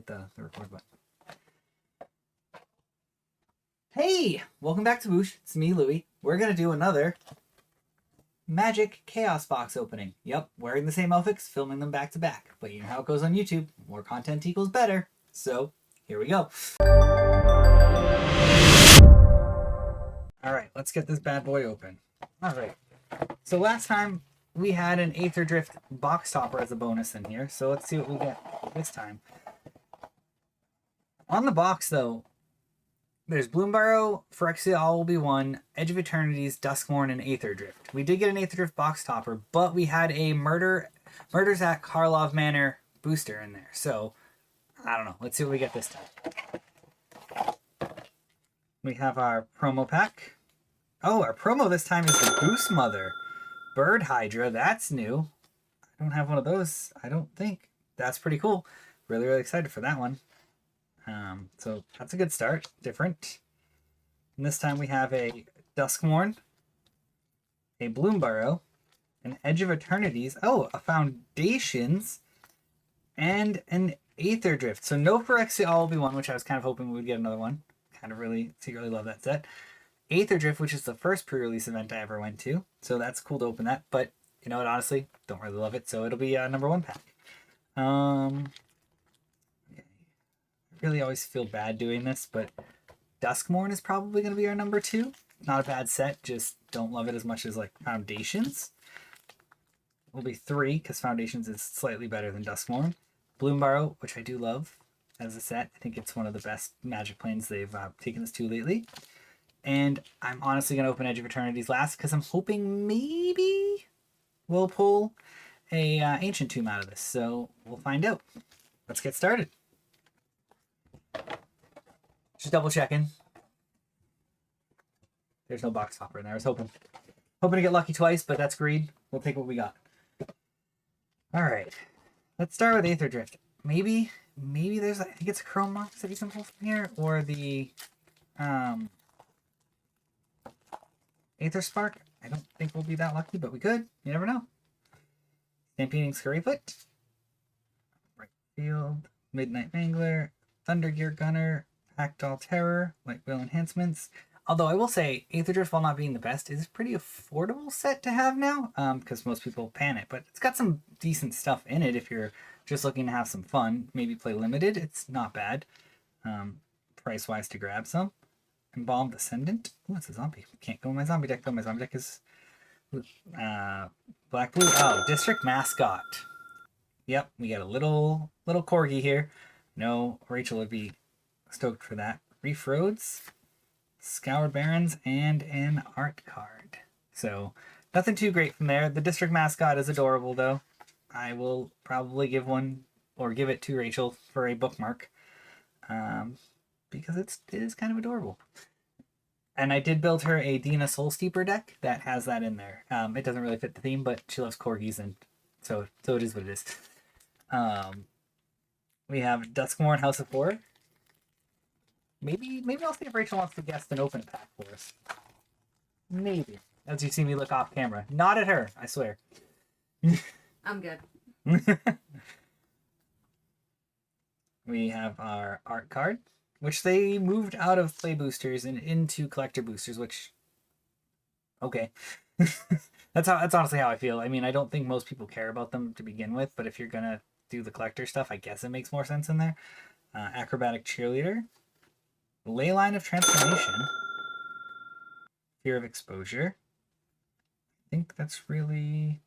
hit the record button. Hey, welcome back to Boosh. It's me, Louie. We're gonna do another Magic Chaos Box opening. Yep, wearing the same outfits, filming them back to back. But you know how it goes on YouTube. More content equals better. So, here we go. Alright, let's get this bad boy open. Alright, so last time we had an Aether Drift box topper as a bonus in here. So let's see what we get this time. On the box, though, there's Bloomburrow, Phyrexia All Will Be One, Edge of Eternities, Duskmourn, and Aether Drift. We did get an Aether Drift box topper, but we had a Murders at Karlov Manor booster in there. So, I don't know. Let's see what we get this time. We have our promo pack. Oh, our promo this time is the Goose Mother. Bird Hydra, that's new. I don't have one of those, I don't think. That's pretty cool. Really, really excited for that one. So that's a good start. Different. And this time we have a Duskmourn, a Bloomburrow, an Edge of Eternities, oh, a Foundations, and an Aether Drift. So no Phyrexia All Will Be One, which I was kind of hoping we would get another one. Kind of really secretly love that set. Aether Drift, which is the first pre-release event I ever went to. So that's cool to open that. But, you know what, honestly, don't really love it. So it'll be a number one pack. Really always feel bad doing this, but Duskmourn is probably going to be our number two. Not a bad set, just don't love it as much as like Foundations. Will be three, because Foundations is slightly better than Duskmourn. Bloomburrow, which I do love as a set. I think it's one of the best Magic planes they've taken us to lately. And I'm honestly going to open Edge of Eternities last, because I'm hoping maybe we'll pull a Ancient Tomb out of this. So we'll find out. Let's get started. Just double checking. There's no box topper in there. I was hoping to get lucky twice, but that's greed. We'll take what we got. All right, let's start with Aether Drift. Maybe there's, I think it's a Chrome Mox that you can pull from here, or the Aether Spark. I don't think we'll be that lucky, but we could. You never know. Stampeding Scurryfoot, Bright Field, Midnight Mangler, Thunder Gear Gunner, Hackdoll Terror, Light Wheel Enhancements. Although I will say, Aether Drift, while not being the best, is a pretty affordable set to have now, because most people pan it. But it's got some decent stuff in it if you're just looking to have some fun. Maybe play limited. It's not bad, price-wise, to grab some. Embalmed Ascendant. Ooh, it's a zombie. Can't go in my zombie deck, though. My zombie deck is black-blue. Oh, District Mascot. Yep, we got a little corgi here. No, Rachel would be stoked for that. Reef Roads, Scoured Barrens, and an art card. So, nothing too great from there. The District Mascot is adorable, though. I will probably give it to Rachel for a bookmark. Because it is kind of adorable. And I did build her a Dina Soul Steeper deck that has that in there. It doesn't really fit the theme, but she loves corgis, and so it is what it is. We have Duskmourn, House of Horror. Maybe I'll see if Rachel wants to guess an open pack for us. Maybe. As you see me look off camera. Not at her, I swear. I'm good. We have our art card, which they moved out of play boosters and into collector boosters, which... Okay. That's honestly how I feel. I mean, I don't think most people care about them to begin with, but if you're going to do the collector stuff, I guess it makes more sense in there. Acrobatic Cheerleader, Leyline of Transformation, Fear of Exposure. I think that's really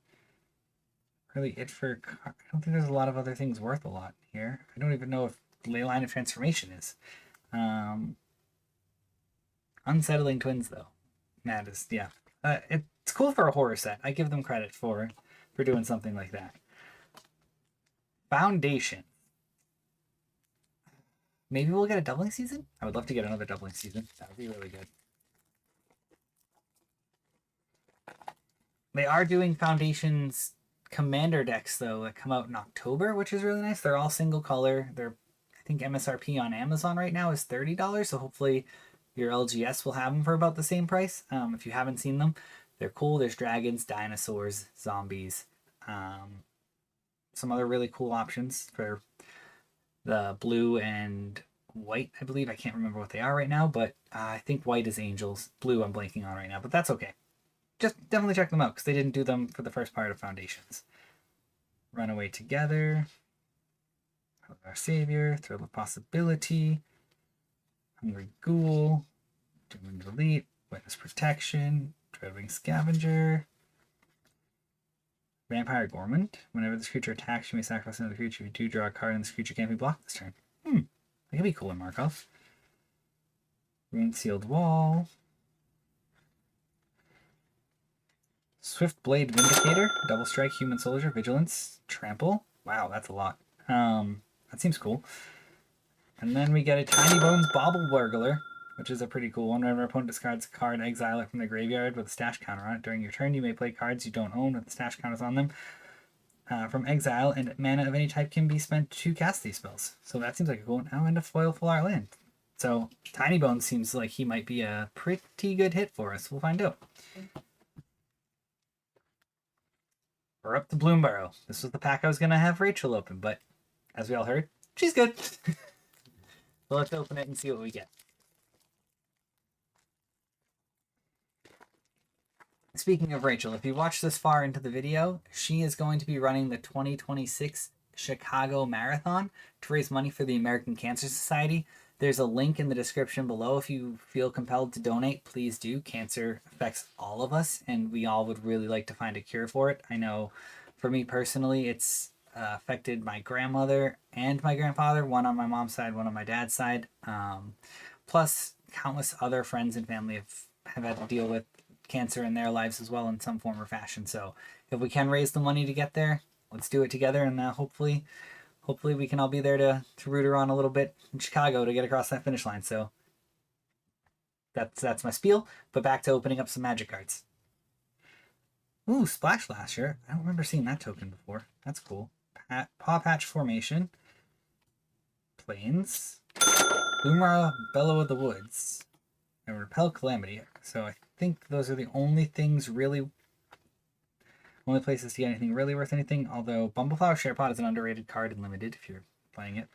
it for... I don't think there's a lot of other things worth a lot here. I don't even know if Leyline of Transformation is. Unsettling Twins, though. That is, yeah. It's cool for a horror set. I give them credit for doing something like that. Foundation. Maybe we'll get a doubling season? I would love to get another doubling season. That would be really good. They are doing Foundation's Commander decks, though, that come out in October, which is really nice. They're all single color. I think MSRP on Amazon right now is $30, so hopefully your LGS will have them for about the same price. If you haven't seen them, they're cool. There's dragons, dinosaurs, zombies, some other really cool options for the blue and white, I believe. I can't remember what they are right now, but I think white is Angels. Blue I'm blanking on right now, but that's okay. Just definitely check them out because they didn't do them for the first part of Foundations. Runaway Together, Our Savior, Thrill of Possibility, Hungry Ghoul, Doom and Delete, Witness Protection, Dreadwing Scavenger, Vampire Gormand. Whenever this creature attacks, you may sacrifice another creature. If you do draw a card, and this creature can't be blocked this turn. That could be cool in Markov. Rune Sealed Wall. Swift Blade Vindicator. Double Strike, Human Soldier, Vigilance, Trample. Wow, that's a lot. That seems cool. And then we get a Tiny Bones Bauble Burglar, which is a pretty cool one. Whenever an opponent discards a card, exile it from the graveyard with a stash counter on it. During your turn, you may play cards you don't own with the stash counters on them from exile, and mana of any type can be spent to cast these spells. So that seems like a cool one. Oh, and a foil full art land. So Tiny Bones seems like he might be a pretty good hit for us. We'll find out. We're up to Bloomborough. This was the pack I was going to have Rachel open, but as we all heard, she's good. So let's open it and see what we get. Speaking of Rachel, if you watch this far into the video, she is going to be running the 2026 Chicago Marathon to raise money for the American Cancer Society. There's a link in the description below. If you feel compelled to donate, please do. Cancer affects all of us, and we all would really like to find a cure for it. I know for me personally, it's affected my grandmother and my grandfather, one on my mom's side, one on my dad's side. Plus, countless other friends and family have had to deal with cancer in their lives as well in some form or fashion. So if we can raise the money to get there, let's do it together, and hopefully we can all be there to root her on a little bit in Chicago to get across that finish line. So that's my spiel. But back to opening up some Magic cards. Ooh, Splash Lasher. I don't remember seeing that token before. That's cool. Paw Patch Formation. Plains. Boomara, Bellow of the Woods. And Repel Calamity. So I think those are the only places to get anything really worth anything. Although Bumbleflower Sharepot is an underrated card and limited if you're playing it.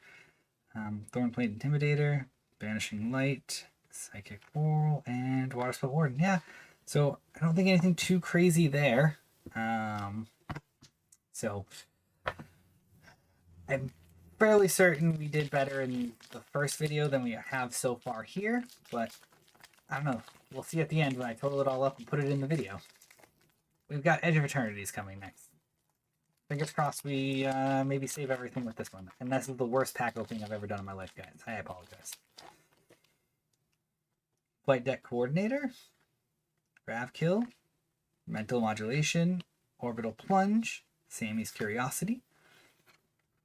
Thornplate Intimidator, Banishing Light, Psychic Oral, and Waterspell Warden. Yeah, so I don't think anything too crazy there. So I'm fairly certain we did better in the first video than we have so far here, but I don't know. We'll see at the end when I total it all up and put it in the video. We've got Edge of Eternities coming next. Fingers crossed we maybe save everything with this one. And this is the worst pack opening I've ever done in my life, guys. I apologize. Flight Deck Coordinator. Gravkill. Mental Modulation. Orbital Plunge. Sammy's Curiosity.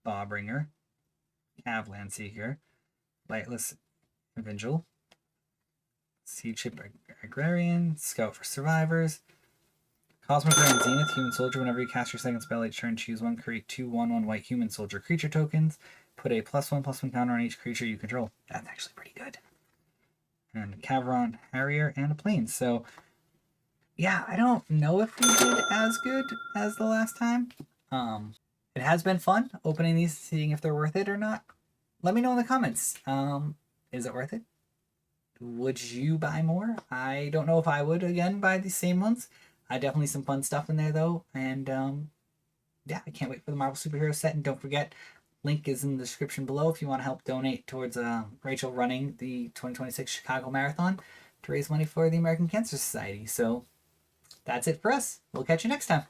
Bawbringer. Cavland Seeker. Lightless Vigil. Seed Ship Agrarian. Scout for Survivors. Cosmic Ray and Zenith, Human Soldier. Whenever you cast your second spell each turn, choose one, create 2 1/1 white Human Soldier creature tokens. Put a +1/+1 counter on each creature you control. That's actually pretty good. And Caveron Harrier and a Plains. So, yeah, I don't know if we did as good as the last time. It has been fun opening these, seeing if they're worth it or not. Let me know in the comments. Is it worth it? Would you buy more? I don't know if I would, again, buy these same ones. Definitely some fun stuff in there, though. And, yeah, I can't wait for the Marvel Superhero set. And don't forget, link is in the description below if you want to help donate towards Rachel running the 2026 Chicago Marathon to raise money for the American Cancer Society. So that's it for us. We'll catch you next time.